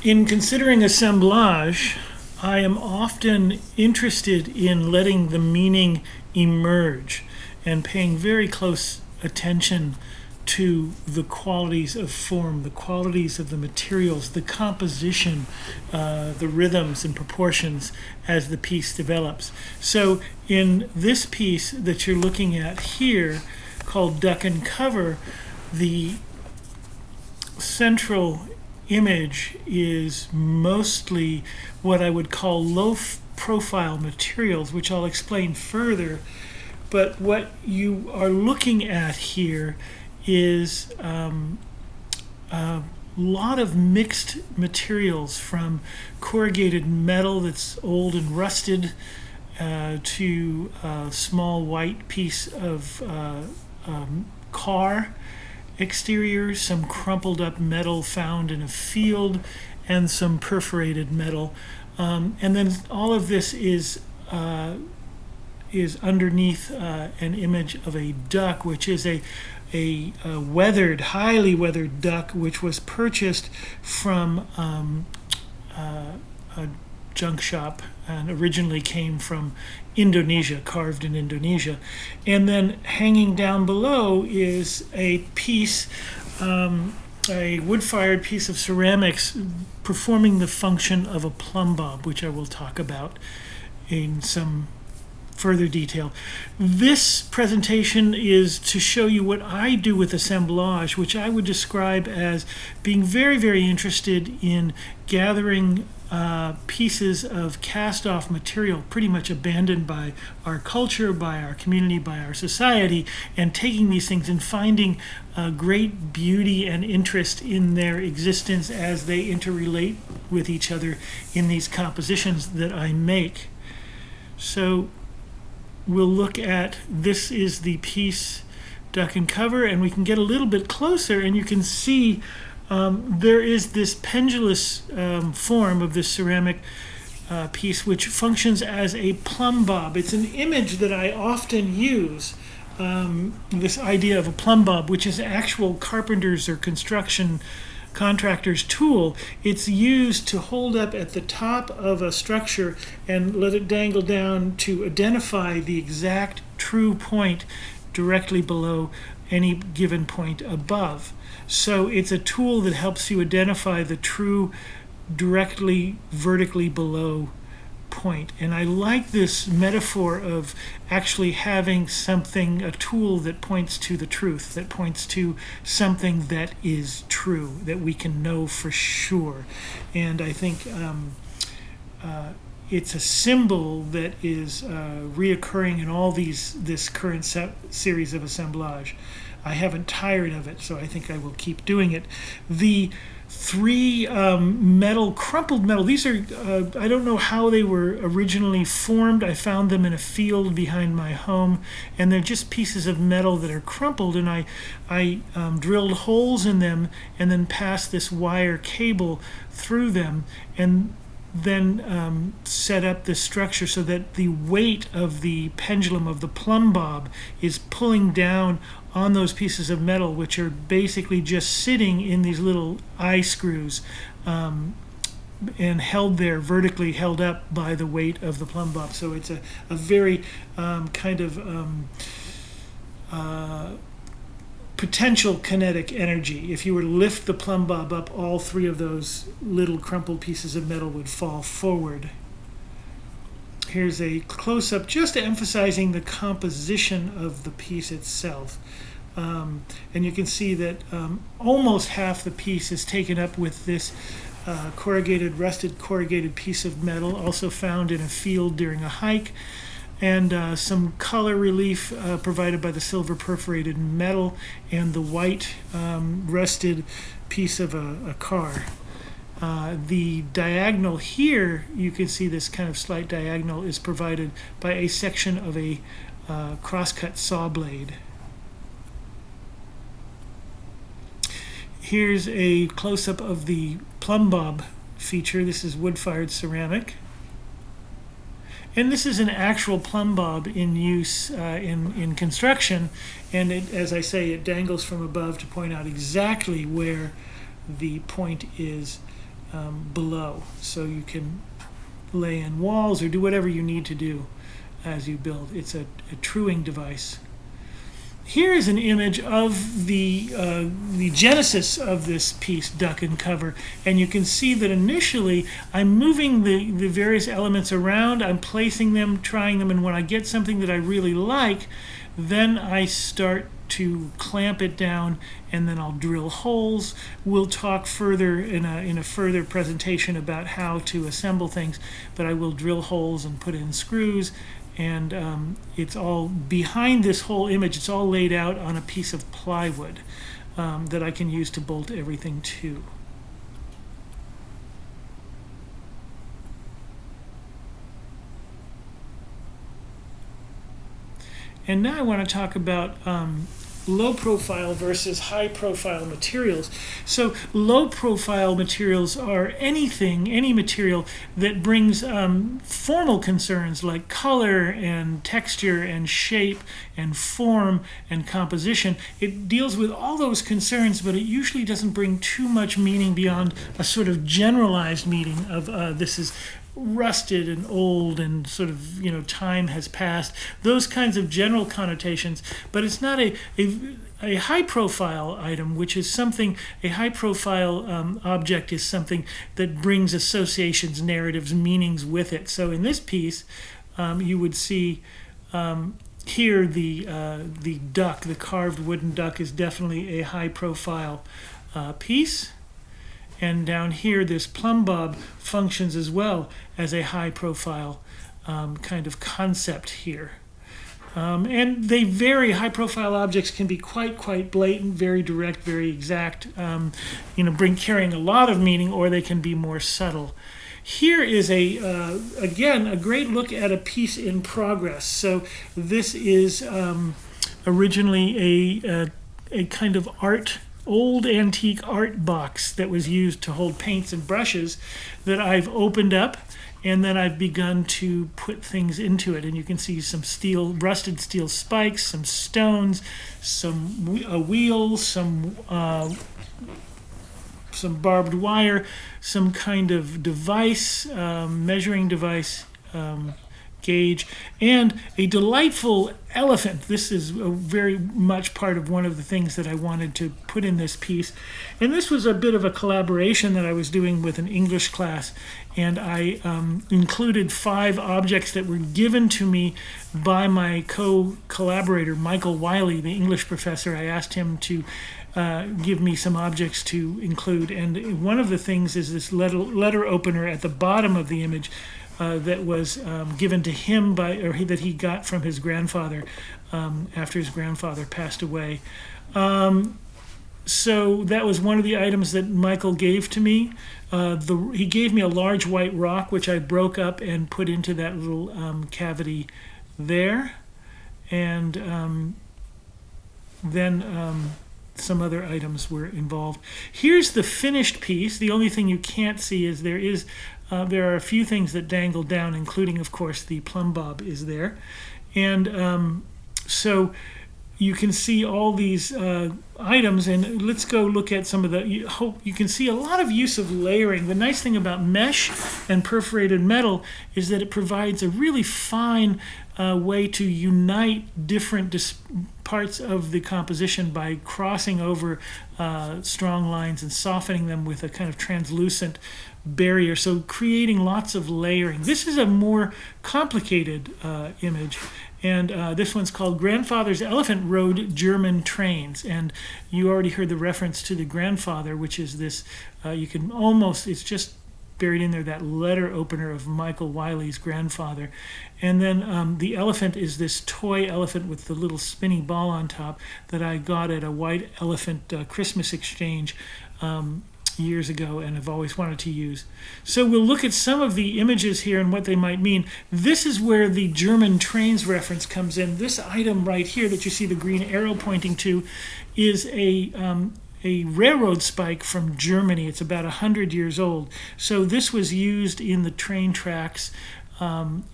In considering assemblage, I am often interested in letting the meaning emerge and paying very close attention to the qualities of form, the qualities of the materials, the composition, the rhythms and proportions as the piece develops. So in this piece that you're looking at here, called Duck and Cover, the central image is mostly what I would call low-profile materials, which I'll explain further. But what you are looking at here is a lot of mixed materials, from corrugated metal that's old and rusted to a small white piece of car exterior, some crumpled up metal found in a field, and some perforated metal. And then all of this is underneath an image of a duck, which is a weathered, highly weathered duck, which was purchased from a junk shop and originally came from Indonesia, carved in Indonesia. And then hanging down below is a piece, a wood-fired piece of ceramics performing the function of a plumb bob, which I will talk about in some further detail. This presentation is to show you what I do with assemblage, which I would describe as being very, very interested in gathering pieces of cast-off material, pretty much abandoned by our culture, by our community, by our society, and taking these things and finding great beauty and interest in their existence as they interrelate with each other in these compositions that I make. So we'll look at, this is the piece Duck and Cover, and we can get a little bit closer and you can see there is this pendulous form of this ceramic piece which functions as a plumb bob. It's an image that I often use, this idea of a plumb bob, which is actual carpenter's or construction contractor's tool. It's used to hold up at the top of a structure and let it dangle down to identify the exact true point directly below any given point above. So it's a tool that helps you identify the true directly vertically below point. And I like this metaphor of actually having something, a tool that points to the truth, that points to something that is true, that we can know for sure. And I think it's a symbol that is reoccurring in all this current series of assemblage. I haven't tired of it, so I think I will keep doing it. The three crumpled metal, these are, I don't know how they were originally formed. I found them in a field behind my home, and they're just pieces of metal that are crumpled, and I drilled holes in them and then passed this wire cable through them, and then set up this structure so that the weight of the pendulum of the plumb bob is pulling down on those pieces of metal, which are basically just sitting in these little eye screws and held there, vertically held up by the weight of the plumb bob. So it's a very kind of potential kinetic energy. If you were to lift the plumb bob up, all three of those little crumpled pieces of metal would fall forward. Here's a close-up just emphasizing the composition of the piece itself. And you can see that almost half the piece is taken up with this rusted corrugated piece of metal, also found in a field during a hike, and some color relief provided by the silver perforated metal and the white rusted piece of a car. The diagonal here, you can see this kind of slight diagonal, is provided by a section of a crosscut saw blade. Here's a close-up of the plumb bob feature. This is wood-fired ceramic. And this is an actual plumb bob in use in construction, and as I say, it dangles from above to point out exactly where the point is below, so you can lay in walls or do whatever you need to do as you build. It's a truing device. Here is an image of the genesis of this piece, Duck and Cover, and you can see that initially I'm moving the various elements around, I'm placing them, trying them, and when I get something that I really like, then I start to clamp it down, and then I'll drill holes. We'll talk further in a further presentation about how to assemble things, but I will drill holes and put in screws, and it's all behind this whole image. It's all laid out on a piece of plywood that I can use to bolt everything to. And now I want to talk about low profile versus high profile materials. So low profile materials are any material that brings formal concerns like color and texture and shape and form and composition. It deals with all those concerns, but it usually doesn't bring too much meaning beyond a sort of generalized meaning of this is rusted and old and sort of, time has passed, those kinds of general connotations. But it's not a high profile item, which is something, a high profile object is something that brings associations, narratives, meanings with it. So in this piece, you would see here the duck, the carved wooden duck, is definitely a high profile piece. And down here, this Plumb Bob functions as well as a high-profile kind of concept here. And they vary. High-profile objects can be quite blatant, very direct, very exact, carrying a lot of meaning, or they can be more subtle. Here is again, a great look at a piece in progress. So this is originally a kind of old antique art box that was used to hold paints and brushes that I've opened up, and then I've begun to put things into it. And you can see some rusted steel spikes, some stones, a wheel, some barbed wire, some kind of device, measuring device, gauge, and a delightful elephant. This is very much part of one of the things that I wanted to put in this piece. And this was a bit of a collaboration that I was doing with an English class, and I included 5 objects that were given to me by my co-collaborator, Michael Wiley, the English professor. I asked him to give me some objects to include, and one of the things is this letter opener at the bottom of the image, that was given to him that he got from his grandfather after his grandfather passed away. So that was one of the items that Michael gave to me. He gave me a large white rock, which I broke up and put into that little cavity there. And then some other items were involved. Here's the finished piece. The only thing you can't see is there are a few things that dangle down, including, of course, the Plumb Bob is there. And so you can see all these items, and let's go look at some of you can see a lot of use of layering. The nice thing about mesh and perforated metal is that it provides a really fine way to unite different parts of the composition by crossing over strong lines and softening them with a kind of translucent barrier, so creating lots of layering. This is a more complicated image, and this one's called Grandfather's Elephant Rode German Trains, and you already heard the reference to the grandfather, which is this, it's just buried in there, that letter opener of Michael Wiley's grandfather. And then the elephant is this toy elephant with the little spinny ball on top that I got at a white elephant Christmas exchange years ago and have always wanted to use. So we'll look at some of the images here and what they might mean. This is where the German trains reference comes in. This item right here that you see the green arrow pointing to is a railroad spike from Germany. It's about 100 years old. So this was used in the train tracks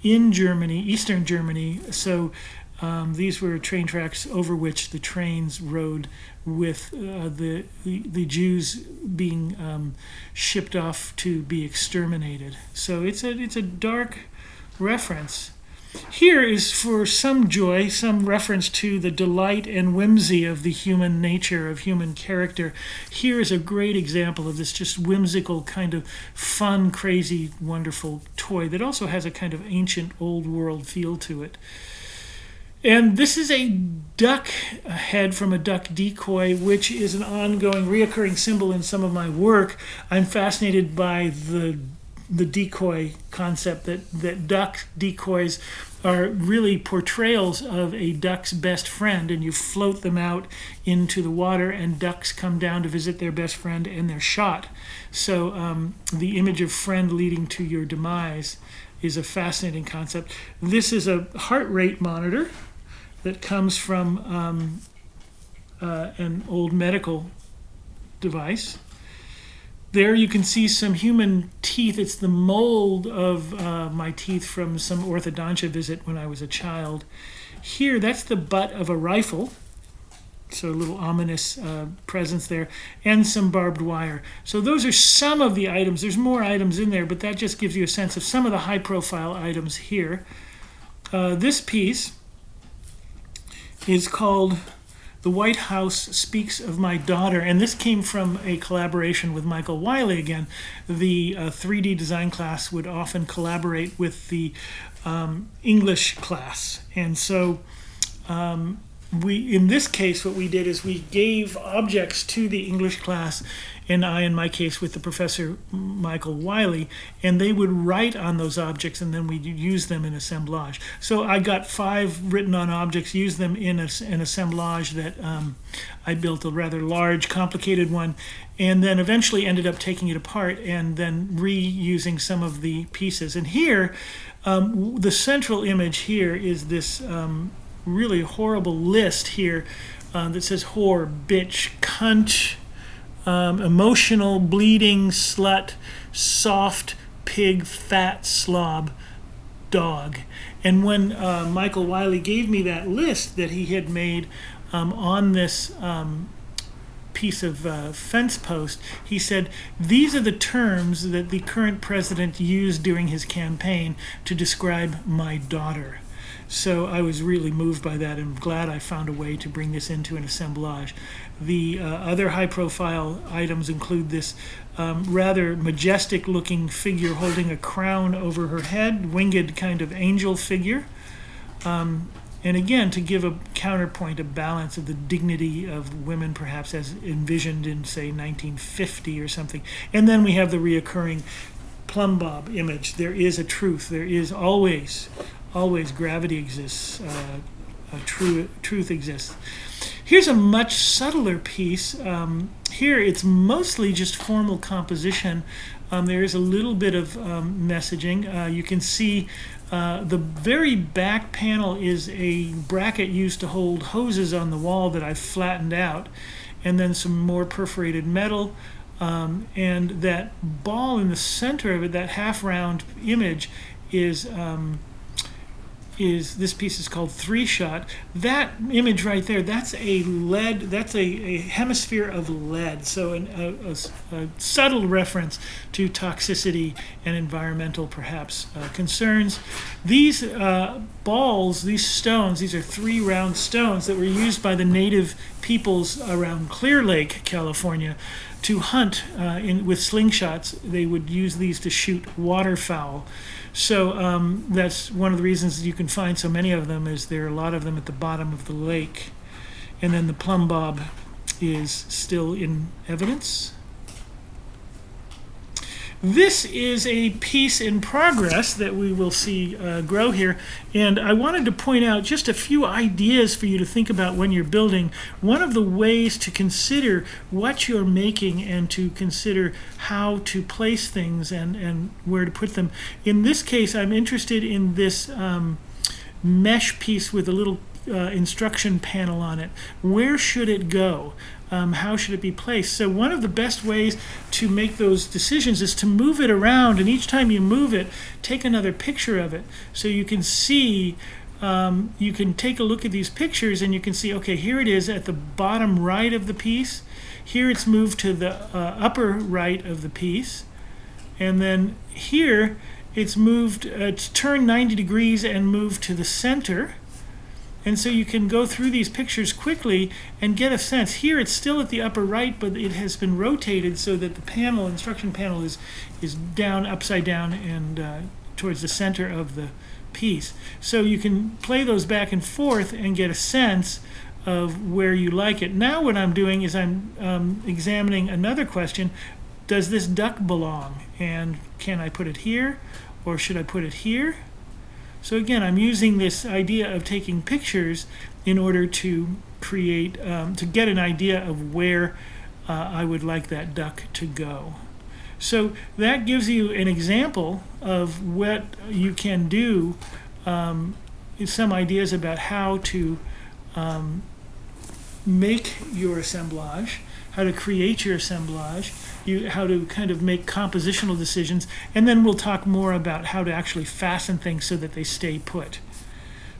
in Germany, Eastern Germany. So these were train tracks over which the trains rode with the Jews being shipped off to be exterminated. So it's a dark reference. Here is for some joy, some reference to the delight and whimsy of the human nature, of human character. Here is a great example of this just whimsical kind of fun, crazy, wonderful toy that also has a kind of ancient old world feel to it. And this is a duck head from a duck decoy, which is an ongoing, reoccurring symbol in some of my work. I'm fascinated by the decoy concept, that duck decoys are really portrayals of a duck's best friend, and you float them out into the water and ducks come down to visit their best friend and they're shot. So the image of friend leading to your demise is a fascinating concept. This is a heart rate monitor that comes from an old medical device. There you can see some human teeth. It's the mold of my teeth from some orthodontia visit when I was a child. Here, that's the butt of a rifle. So a little ominous presence there. And some barbed wire. So those are some of the items. There's more items in there, but that just gives you a sense of some of the high-profile items here. This piece is called The White House Speaks of My Daughter, and this came from a collaboration with Michael Wiley again. The 3D design class would often collaborate with the English class, and so in this case, what we did is we gave objects to the English class, and I, in my case, with the professor Michael Wiley, and they would write on those objects, and then we'd use them in assemblage. So I got 5 written-on objects, used them in an assemblage that I built, a rather large, complicated one, and then eventually ended up taking it apart and then reusing some of the pieces. And here, the central image here is this really horrible list here that says whore, bitch, cunt, emotional, bleeding, slut, soft, pig, fat, slob, dog. And when Michael Wiley gave me that list that he had made on this piece of fence post, he said, these are the terms that the current president used during his campaign to describe my daughter. So I was really moved by that and glad I found a way to bring this into an assemblage. The other high-profile items include this rather majestic-looking figure holding a crown over her head, winged kind of angel figure. And again, to give a counterpoint, a balance of the dignity of women, perhaps as envisioned in, say, 1950 or something. And then we have the reoccurring Plumb Bob image. There is a truth. There is always gravity exists, truth exists. Here's a much subtler piece. Here it's mostly just formal composition. There is a little bit of messaging. You can see the very back panel is a bracket used to hold hoses on the wall that I've flattened out, and then some more perforated metal. And that ball in the center of it, that half-round image, is this piece is called 3-shot. That image right there, that's a lead, that's a hemisphere of lead. So a subtle reference to toxicity and environmental, perhaps, concerns. These balls, these stones, these are 3 round stones that were used by the native peoples around Clear Lake, California, to hunt with slingshots. They would use these to shoot waterfowl. So that's one of the reasons you can find so many of them, is there are a lot of them at the bottom of the lake. And then the Plumb Bob is still in evidence. This is a piece in progress that we will see grow here, and I wanted to point out just a few ideas for you to think about when you're building. One of the ways to consider what you're making and to consider how to place things and where to put them. In this case, I'm interested in this mesh piece with a little instruction panel on it. Where should it go? How should it be placed? So one of the best ways to make those decisions is to move it around, and each time you move it, take another picture of it so you can see you can take a look at these pictures and you can see, okay, here it is at the bottom right of the piece. Here it's moved to the upper right of the piece. And then here it's moved, it's turned 90 degrees and moved to the center. And so you can go through these pictures quickly and get a sense. Here it's still at the upper right, but it has been rotated so that the panel, instruction panel, is down, upside down, and towards the center of the piece. So you can play those back and forth and get a sense of where you like it. Now what I'm doing is I'm examining another question. Does this duck belong? And can I put it here, or should I put it here? So again, I'm using this idea of taking pictures in order to create, to get an idea of where I would like that duck to go. So that gives you an example of what you can do, some ideas about how to make your assemblage, how to create your assemblage, how to kind of make compositional decisions, and then we'll talk more about how to actually fasten things so that they stay put.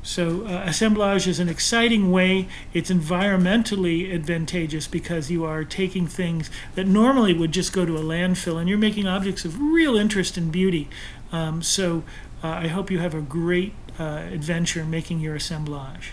So assemblage is an exciting way. It's environmentally advantageous because you are taking things that normally would just go to a landfill and you're making objects of real interest and beauty. I hope you have a great adventure making your assemblage.